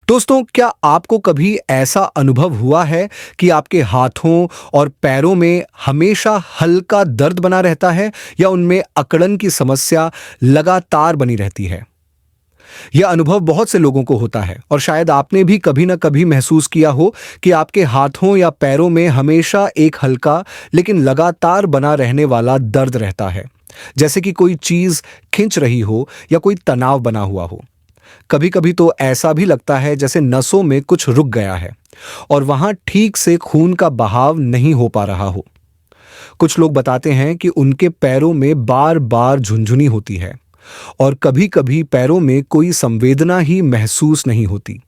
दोस्तों, क्या आपको कभी ऐसा अनुभव हुआ है कि आपके हाथों और पैरों में हमेशा हल्का दर्द बना रहता है या उनमें अकड़न की समस्या लगातार बनी रहती है? यह अनुभव बहुत से लोगों को होता है और शायद आपने भी कभी ना कभी महसूस किया हो कि आपके हाथों या पैरों में हमेशा एक हल्का लेकिन लगातार बना रहने वाला दर्द रहता है, जैसे कि कोई चीज खिंच रही हो या कोई तनाव बना हुआ हो। कभी कभी तो ऐसा भी लगता है जैसे नसों में कुछ रुक गया है और वहां ठीक से खून का बहाव नहीं हो पा रहा हो। कुछ लोग बताते हैं कि उनके पैरों में बार बार झुनझुनी होती है और कभी कभी पैरों में कोई संवेदना ही महसूस नहीं होती,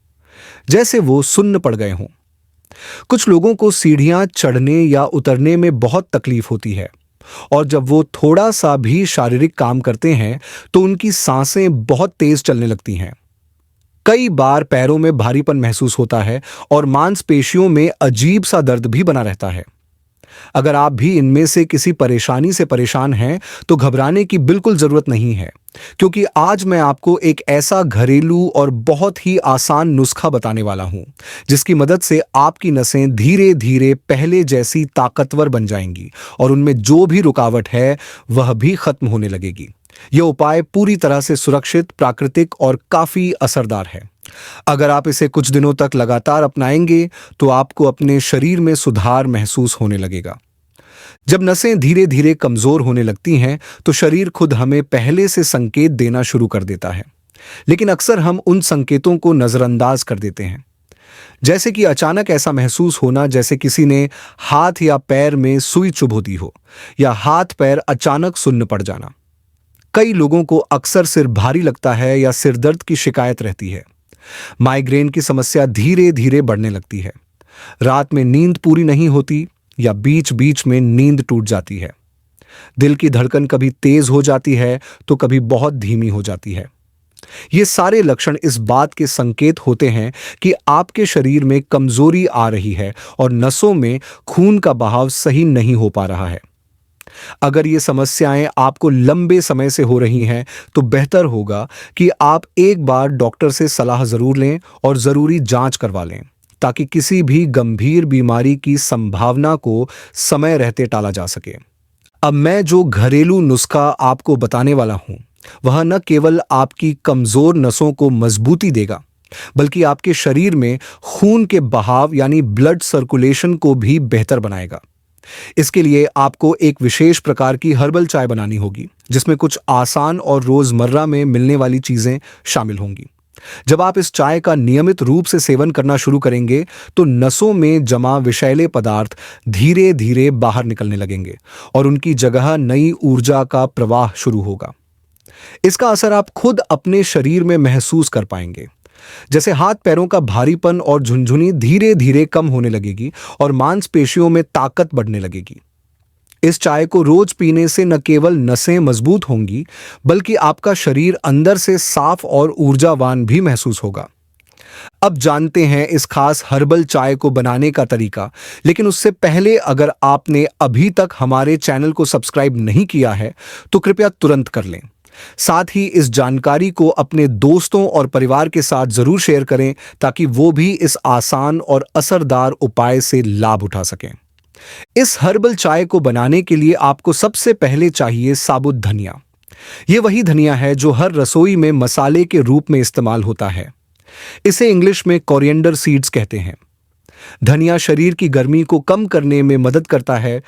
जैसे वो सुन्न पड़ गए हों। कुछ लोगों को सीढ़ियां चढ़ने या उतरने में बहुत तकलीफ होती है और जब वो थोड़ा सा भी शारीरिक काम करते हैं तो उनकी सांसें बहुत तेज चलने लगती हैं। कई बार पैरों में भारीपन महसूस होता है और मांसपेशियों में अजीब सा दर्द भी बना रहता है। अगर आप भी इनमें से किसी परेशानी से परेशान हैं तो घबराने की बिल्कुल जरूरत नहीं है, क्योंकि आज मैं आपको एक ऐसा घरेलू और बहुत ही आसान नुस्खा बताने वाला हूं जिसकी मदद से आपकी नसें धीरे धीरे पहले जैसी ताकतवर बन जाएंगी और उनमें जो भी रुकावट है वह भी खत्म होने लगेगी। यह उपाय पूरी तरह से सुरक्षित, प्राकृतिक और काफी असरदार है। अगर आप इसे कुछ दिनों तक लगातार अपनाएंगे तो आपको अपने शरीर में सुधार महसूस होने लगेगा। जब नसें धीरे धीरे कमजोर होने लगती हैं तो शरीर खुद हमें पहले से संकेत देना शुरू कर देता है, लेकिन अक्सर हम उन संकेतों को नजरअंदाज कर देते हैं। जैसे कि अचानक ऐसा महसूस होना जैसे किसी ने हाथ या पैर में सुई चुभोती हो, या हाथ पैर अचानक सुन्न पड़ जाना। कई लोगों को अक्सर सिर भारी लगता है या सिर दर्द की शिकायत रहती है। माइग्रेन की समस्या धीरे धीरे बढ़ने लगती है। रात में नींद पूरी नहीं होती या बीच बीच में नींद टूट जाती है। दिल की धड़कन कभी तेज हो जाती है तो कभी बहुत धीमी हो जाती है। ये सारे लक्षण इस बात के संकेत होते हैं कि आपके शरीर में कमजोरी आ रही है और नसों में खून का बहाव सही नहीं हो पा रहा है। अगर ये समस्याएं आपको लंबे समय से हो रही हैं तो बेहतर होगा कि आप एक बार डॉक्टर से सलाह जरूर लें और जरूरी जांच करवा लें, ताकि किसी भी गंभीर बीमारी की संभावना को समय रहते टाला जा सके। अब मैं जो घरेलू नुस्खा आपको बताने वाला हूं वह न केवल आपकी कमजोर नसों को मजबूती देगा, बल्कि आपके शरीर में खून के बहाव यानी ब्लड सर्कुलेशन को भी बेहतर बनाएगा। इसके लिए आपको एक विशेष प्रकार की हर्बल चाय बनानी होगी, जिसमें कुछ आसान और रोजमर्रा में मिलने वाली चीजें शामिल होंगी। जब आप इस चाय का नियमित रूप से सेवन करना शुरू करेंगे तो नसों में जमा विषैले पदार्थ धीरे धीरे बाहर निकलने लगेंगे और उनकी जगह नई ऊर्जा का प्रवाह शुरू होगा। इसका असर आप खुद अपने शरीर में महसूस कर पाएंगे, जैसे हाथ पैरों का भारीपन और झुनझुनी धीरे धीरे कम होने लगेगी और मांसपेशियों में ताकत बढ़ने लगेगी। इस चाय को रोज पीने से न केवल नसें मजबूत होंगी, बल्कि आपका शरीर अंदर से साफ और ऊर्जावान भी महसूस होगा। अब जानते हैं इस खास हर्बल चाय को बनाने का तरीका, लेकिन उससे पहले अगर आपने अभी तक हमारे चैनल को सब्सक्राइब नहीं किया है तो कृपया तुरंत कर लें। साथ ही इस जानकारी को अपने दोस्तों और परिवार के साथ जरूर शेयर करें, ताकि वो भी इस आसान और असरदार उपाय से लाभ उठा सकें। इस हर्बल चाय को बनाने के लिए आपको सबसे पहले चाहिए साबुत धनिया। ये वही धनिया है जो हर रसोई में मसाले के रूप में इस्तेमाल होता है। इसे इंग्लिश में कोरिएंडर सीड्स कहते हैं। धनिया शरीर की गर्मी को कम करने में मदद करता है,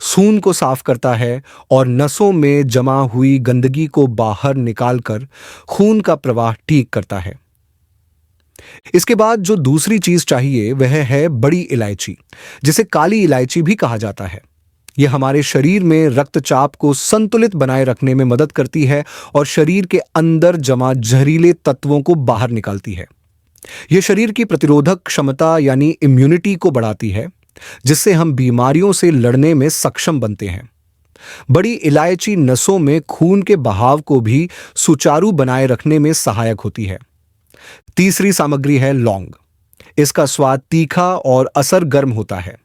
खून को साफ करता है और नसों में जमा हुई गंदगी को बाहर निकालकर खून का प्रवाह ठीक करता है। इसके बाद जो दूसरी चीज चाहिए वह है बड़ी इलायची, जिसे काली इलायची भी कहा जाता है। यह हमारे शरीर में रक्तचाप को संतुलित बनाए रखने में मदद करती है और शरीर के अंदर जमा जहरीले तत्वों को बाहर निकालती है। यह शरीर की प्रतिरोधक क्षमता यानी इम्यूनिटी को बढ़ाती है, जिससे हम बीमारियों से लड़ने में सक्षम बनते हैं। बड़ी इलायची नसों में खून के बहाव को भी सुचारू बनाए रखने में सहायक होती है। तीसरी सामग्री है लौंग। इसका स्वाद तीखा और असर गर्म होता है।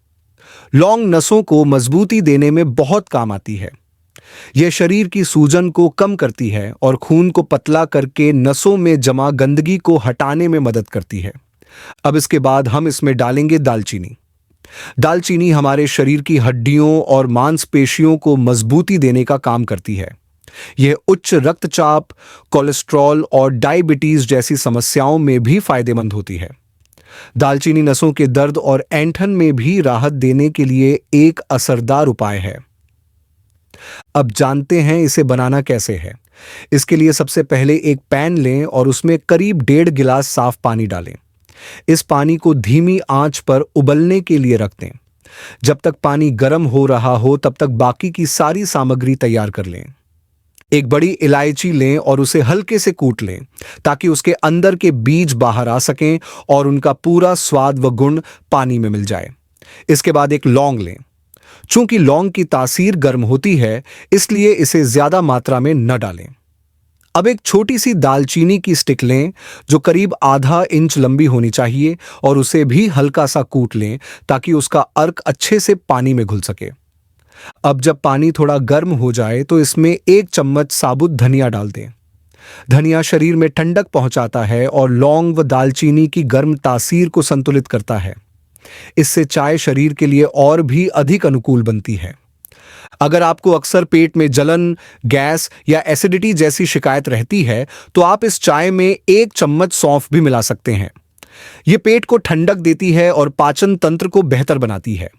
लौंग नसों को मजबूती देने में बहुत काम आती है। यह शरीर की सूजन को कम करती है और खून को पतला करके नसों में जमा गंदगी को हटाने में मदद करती है। अब इसके बाद हम इसमें डालेंगे दालचीनी। दालचीनी हमारे शरीर की हड्डियों और मांसपेशियों को मजबूती देने का काम करती है। यह उच्च रक्तचाप, कोलेस्ट्रॉल और डायबिटीज जैसी समस्याओं में भी फायदेमंद होती है। दालचीनी नसों के दर्द और ऐंठन में भी राहत देने के लिए एक असरदार उपाय है। अब जानते हैं इसे बनाना कैसे है। इसके लिए सबसे पहले एक पैन लें और उसमें करीब 1.5 गिलास साफ पानी डालें। इस पानी को धीमी आंच पर उबलने के लिए रख दें। जब तक पानी गर्म हो रहा हो तब तक बाकी की सारी सामग्री तैयार कर लें। एक बड़ी इलायची लें और उसे हल्के से कूट लें ताकि उसके अंदर के बीज बाहर आ सकें और उनका पूरा स्वाद व गुण पानी में मिल जाए। इसके बाद एक लौंग लें। चूंकि लौंग की तासीर गर्म होती है, इसलिए इसे ज्यादा मात्रा में न डालें। अब एक छोटी सी दालचीनी की स्टिक लें जो करीब आधा इंच लंबी होनी चाहिए और उसे भी हल्का सा कूट लें ताकि उसका अर्क अच्छे से पानी में घुल सके। अब जब पानी थोड़ा गर्म हो जाए तो इसमें 1 चम्मच साबुत धनिया डाल दें। धनिया शरीर में ठंडक पहुंचाता है और लौंग व दालचीनी की गर्म तासीर को संतुलित करता है। इससे चाय शरीर के लिए और भी अधिक अनुकूल बनती है। अगर आपको अक्सर पेट में जलन, गैस या एसिडिटी जैसी शिकायत रहती है तो आप इस चाय में 1 चम्मच सौंफ भी मिला सकते हैं। यह पेट को ठंडक देती है और पाचन तंत्र को बेहतर बनाती है।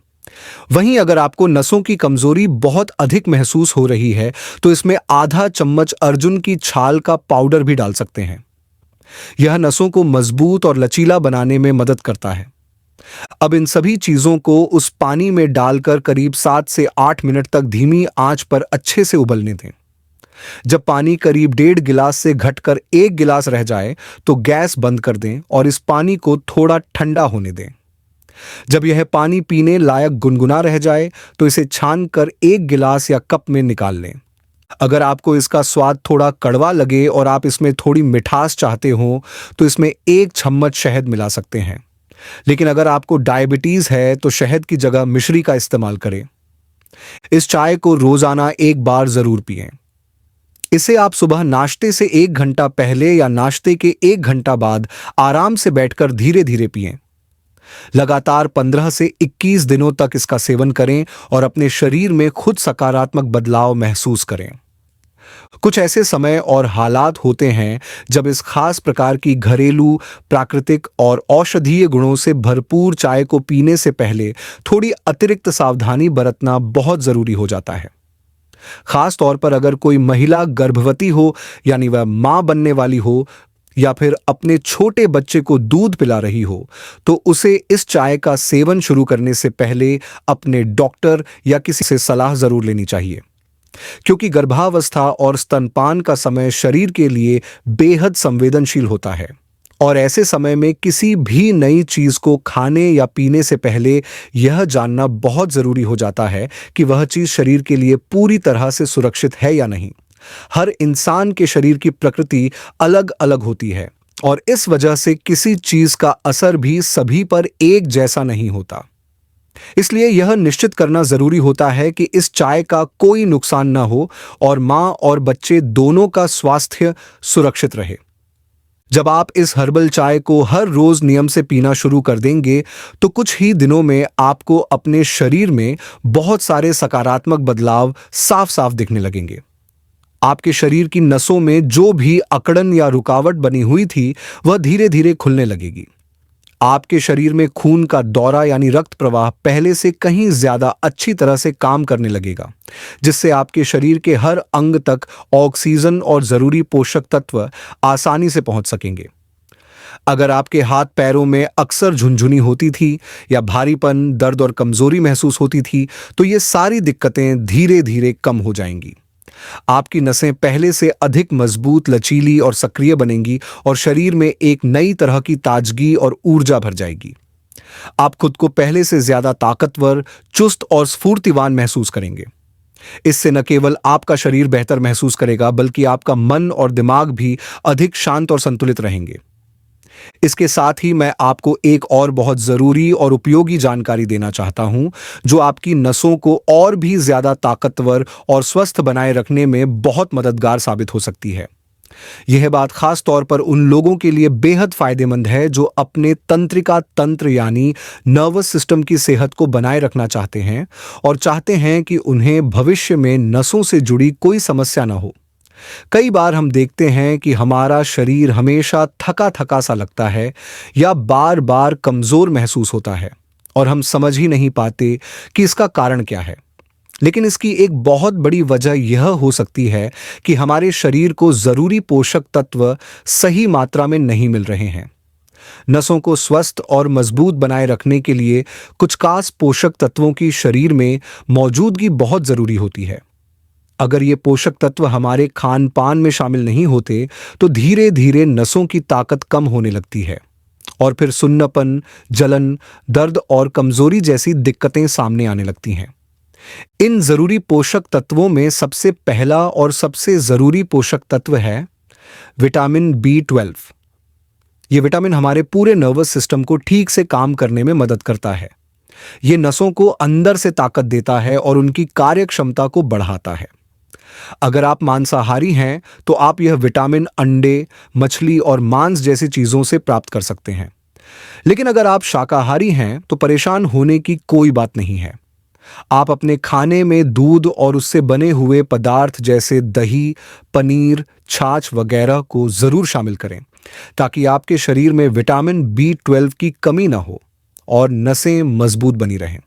वहीं अगर आपको नसों की कमजोरी बहुत अधिक महसूस हो रही है तो इसमें आधा चम्मच अर्जुन की छाल का पाउडर भी डाल सकते हैं। यह नसों को मजबूत और लचीला बनाने में मदद करता है। अब इन सभी चीजों को उस पानी में डालकर करीब 7 से 8 मिनट तक धीमी आंच पर अच्छे से उबलने दें। जब पानी करीब 1.5 गिलास से घटकर 1 गिलास रह जाए तो गैस बंद कर दें और इस पानी को थोड़ा ठंडा होने दें। जब यह पानी पीने लायक गुनगुना रह जाए तो इसे छान कर 1 गिलास या कप में निकाल लें। अगर आपको इसका स्वाद थोड़ा कड़वा लगे और आप इसमें थोड़ी मिठास चाहते हो तो इसमें 1 चम्मच शहद मिला सकते हैं। लेकिन अगर आपको डायबिटीज है तो शहद की जगह मिश्री का इस्तेमाल करें। इस चाय को रोजाना 1 बार जरूर पिएं। इसे आप सुबह नाश्ते से 1 घंटा पहले या नाश्ते के 1 घंटा बाद आराम से बैठकर धीरे धीरे पिएं। लगातार 15 से 21 दिनों तक इसका सेवन करें और अपने शरीर में खुद सकारात्मक बदलाव महसूस करें। कुछ ऐसे समय और हालात होते हैं जब इस खास प्रकार की घरेलू, प्राकृतिक और औषधीय गुणों से भरपूर चाय को पीने से पहले थोड़ी अतिरिक्त सावधानी बरतना बहुत जरूरी हो जाता है। खास तौर पर अगर कोई महिला गर्भवती हो, यानी वह मां बनने वाली हो, या फिर अपने छोटे बच्चे को दूध पिला रही हो, तो उसे इस चाय का सेवन शुरू करने से पहले अपने डॉक्टर या किसी से सलाह जरूर लेनी चाहिए, क्योंकि गर्भावस्था और स्तनपान का समय शरीर के लिए बेहद संवेदनशील होता है और ऐसे समय में किसी भी नई चीज को खाने या पीने से पहले यह जानना बहुत जरूरी हो जाता है कि वह चीज शरीर के लिए पूरी तरह से सुरक्षित है या नहीं। हर इंसान के शरीर की प्रकृति अलग अलग होती है और इस वजह से किसी चीज का असर भी सभी पर एक जैसा नहीं होता। इसलिए यह निश्चित करना जरूरी होता है कि इस चाय का कोई नुकसान न हो और मां और बच्चे दोनों का स्वास्थ्य सुरक्षित रहे। जब आप इस हर्बल चाय को हर रोज नियम से पीना शुरू कर देंगे तो कुछ ही दिनों में आपको अपने शरीर में बहुत सारे सकारात्मक बदलाव साफ साफ दिखने लगेंगे। आपके शरीर की नसों में जो भी अकड़न या रुकावट बनी हुई थी वह धीरे धीरे खुलने लगेगी। आपके शरीर में खून का दौरा यानी रक्त प्रवाह पहले से कहीं ज्यादा अच्छी तरह से काम करने लगेगा, जिससे आपके शरीर के हर अंग तक ऑक्सीजन और जरूरी पोषक तत्व आसानी से पहुंच सकेंगे। अगर आपके हाथ पैरों में अक्सर झुनझुनी होती थी या भारीपन, दर्द और कमजोरी महसूस होती थी तो ये सारी दिक्कतें धीरे धीरे कम हो जाएंगी। आपकी नसें पहले से अधिक मजबूत, लचीली और सक्रिय बनेंगी और शरीर में एक नई तरह की ताजगी और ऊर्जा भर जाएगी। आप खुद को पहले से ज्यादा ताकतवर, चुस्त और स्फूर्तिवान महसूस करेंगे। इससे न केवल आपका शरीर बेहतर महसूस करेगा बल्कि आपका मन और दिमाग भी अधिक शांत और संतुलित रहेंगे। इसके साथ ही मैं आपको एक और बहुत जरूरी और उपयोगी जानकारी देना चाहता हूं जो आपकी नसों को और भी ज्यादा ताकतवर और स्वस्थ बनाए रखने में बहुत मददगार साबित हो सकती है। यह बात खास तौर पर उन लोगों के लिए बेहद फायदेमंद है जो अपने तंत्रिका तंत्र यानी नर्वस सिस्टम की सेहत को बनाए रखना चाहते हैं और चाहते हैं कि उन्हें भविष्य में नसों से जुड़ी कोई समस्या ना हो। कई बार हम देखते हैं कि हमारा शरीर हमेशा थका थका सा लगता है या बार बार कमजोर महसूस होता है और हम समझ ही नहीं पाते कि इसका कारण क्या है। लेकिन इसकी एक बहुत बड़ी वजह यह हो सकती है कि हमारे शरीर को जरूरी पोषक तत्व सही मात्रा में नहीं मिल रहे हैं। नसों को स्वस्थ और मजबूत बनाए रखने के लिए कुछ खास पोषक तत्वों की शरीर में मौजूदगी बहुत जरूरी होती है। अगर ये पोषक तत्व हमारे खान पान में शामिल नहीं होते तो धीरे धीरे नसों की ताकत कम होने लगती है और फिर सुन्नपन, जलन, दर्द और कमजोरी जैसी दिक्कतें सामने आने लगती हैं। इन जरूरी पोषक तत्वों में सबसे पहला और सबसे जरूरी पोषक तत्व है विटामिन B12। ये विटामिन हमारे पूरे नर्वस सिस्टम को ठीक से काम करने में मदद करता है। ये नसों को अंदर से ताकत देता है और उनकी कार्य क्षमता को बढ़ाता है। अगर आप मांसाहारी हैं तो आप यह विटामिन अंडे, मछली और मांस जैसी चीजों से प्राप्त कर सकते हैं। लेकिन अगर आप शाकाहारी हैं तो परेशान होने की कोई बात नहीं है। आप अपने खाने में दूध और उससे बने हुए पदार्थ जैसे दही, पनीर, छाछ वगैरह को जरूर शामिल करें ताकि आपके शरीर में विटामिन B12 की कमी ना हो और नसें मजबूत बनी रहें।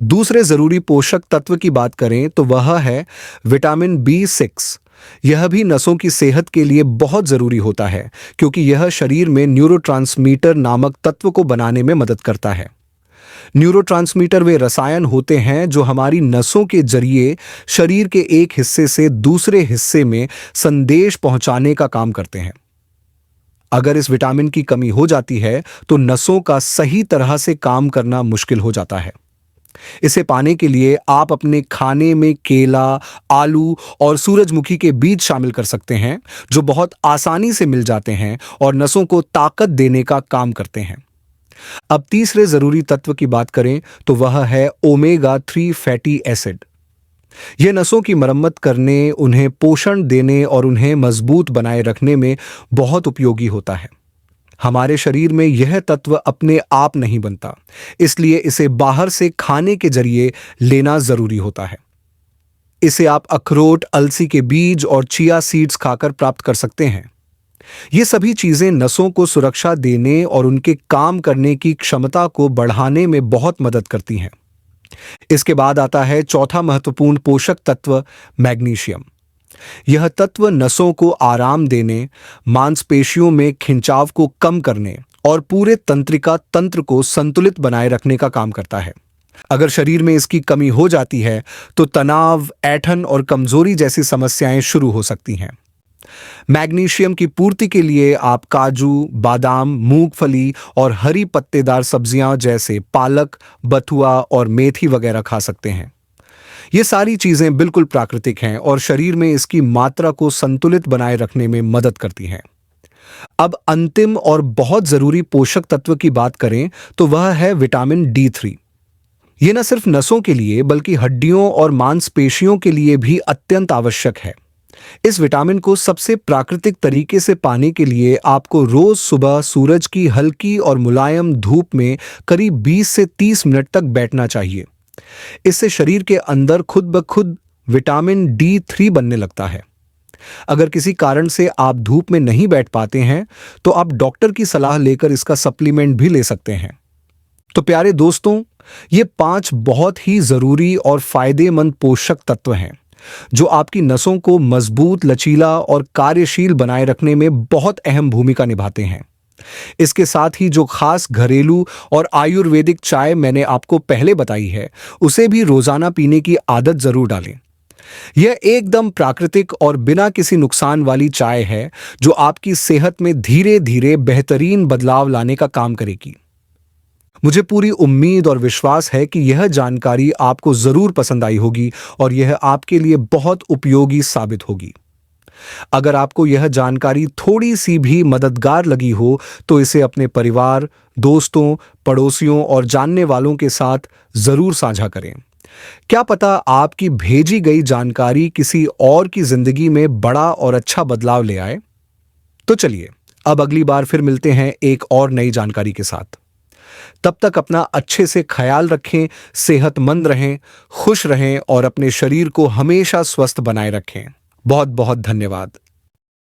दूसरे जरूरी पोषक तत्व की बात करें तो वह है विटामिन B6। यह भी नसों की सेहत के लिए बहुत जरूरी होता है क्योंकि यह शरीर में न्यूरोट्रांसमीटर नामक तत्व को बनाने में मदद करता है। न्यूरोट्रांसमीटर वे रसायन होते हैं जो हमारी नसों के जरिए शरीर के एक हिस्से से दूसरे हिस्से में संदेश पहुंचाने का काम करते हैं। अगर इस विटामिन की कमी हो जाती है तो नसों का सही तरह से काम करना मुश्किल हो जाता है। इसे पाने के लिए आप अपने खाने में केला, आलू और सूरजमुखी के बीज शामिल कर सकते हैं जो बहुत आसानी से मिल जाते हैं और नसों को ताकत देने का काम करते हैं। अब तीसरे जरूरी तत्व की बात करें तो वह है ओमेगा 3 फैटी एसिड। यह नसों की मरम्मत करने, उन्हें पोषण देने और उन्हें मजबूत बनाए रखने में बहुत उपयोगी होता है। हमारे शरीर में यह तत्व अपने आप नहीं बनता, इसलिए इसे बाहर से खाने के जरिए लेना जरूरी होता है। इसे आप अखरोट, अलसी के बीज और चिया सीड्स खाकर प्राप्त कर सकते हैं। ये सभी चीजें नसों को सुरक्षा देने और उनके काम करने की क्षमता को बढ़ाने में बहुत मदद करती हैं। इसके बाद आता है चौथा महत्वपूर्ण पोषक तत्व मैग्नीशियम। यह तत्व नसों को आराम देने, मांसपेशियों में खिंचाव को कम करने और पूरे तंत्रिका तंत्र को संतुलित बनाए रखने का काम करता है। अगर शरीर में इसकी कमी हो जाती है तो तनाव, ऐंठन और कमजोरी जैसी समस्याएं शुरू हो सकती हैं। मैग्नीशियम की पूर्ति के लिए आप काजू, बादाम, मूंगफली और हरी पत्तेदार सब्जियां जैसे पालक, बथुआ और मेथी वगैरह खा सकते हैं। ये सारी चीजें बिल्कुल प्राकृतिक हैं और शरीर में इसकी मात्रा को संतुलित बनाए रखने में मदद करती हैं। अब अंतिम और बहुत जरूरी पोषक तत्व की बात करें तो वह है विटामिन D3। यह न सिर्फ नसों के लिए बल्कि हड्डियों और मांसपेशियों के लिए भी अत्यंत आवश्यक है। इस विटामिन को सबसे प्राकृतिक तरीके से पाने के लिए आपको रोज सुबह सूरज की हल्की और मुलायम धूप में करीब 20 से 30 मिनट तक बैठना चाहिए। इससे शरीर के अंदर खुद ब खुद विटामिन D3 बनने लगता है। अगर किसी कारण से आप धूप में नहीं बैठ पाते हैं तो आप डॉक्टर की सलाह लेकर इसका सप्लीमेंट भी ले सकते हैं। तो प्यारे दोस्तों, ये 5 बहुत ही जरूरी और फायदेमंद पोषक तत्व हैं जो आपकी नसों को मजबूत, लचीला और कार्यशील बनाए रखने में बहुत अहम भूमिका निभाते हैं। इसके साथ ही जो खास घरेलू और आयुर्वेदिक चाय मैंने आपको पहले बताई है, उसे भी रोजाना पीने की आदत जरूर डालें। यह एकदम प्राकृतिक और बिना किसी नुकसान वाली चाय है जो आपकी सेहत में धीरे धीरे बेहतरीन बदलाव लाने का काम करेगी। मुझे पूरी उम्मीद और विश्वास है कि यह जानकारी आपको जरूर पसंद आई होगी और यह आपके लिए बहुत उपयोगी साबित होगी। अगर आपको यह जानकारी थोड़ी सी भी मददगार लगी हो तो इसे अपने परिवार, दोस्तों, पड़ोसियों और जानने वालों के साथ जरूर साझा करें। क्या पता आपकी भेजी गई जानकारी किसी और की जिंदगी में बड़ा और अच्छा बदलाव ले आए। तो चलिए, अब अगली बार फिर मिलते हैं एक और नई जानकारी के साथ। तब तक अपना अच्छे से ख्याल रखें, सेहतमंद रहें, खुश रहें और अपने शरीर को हमेशा स्वस्थ बनाए रखें। बहुत बहुत धन्यवाद।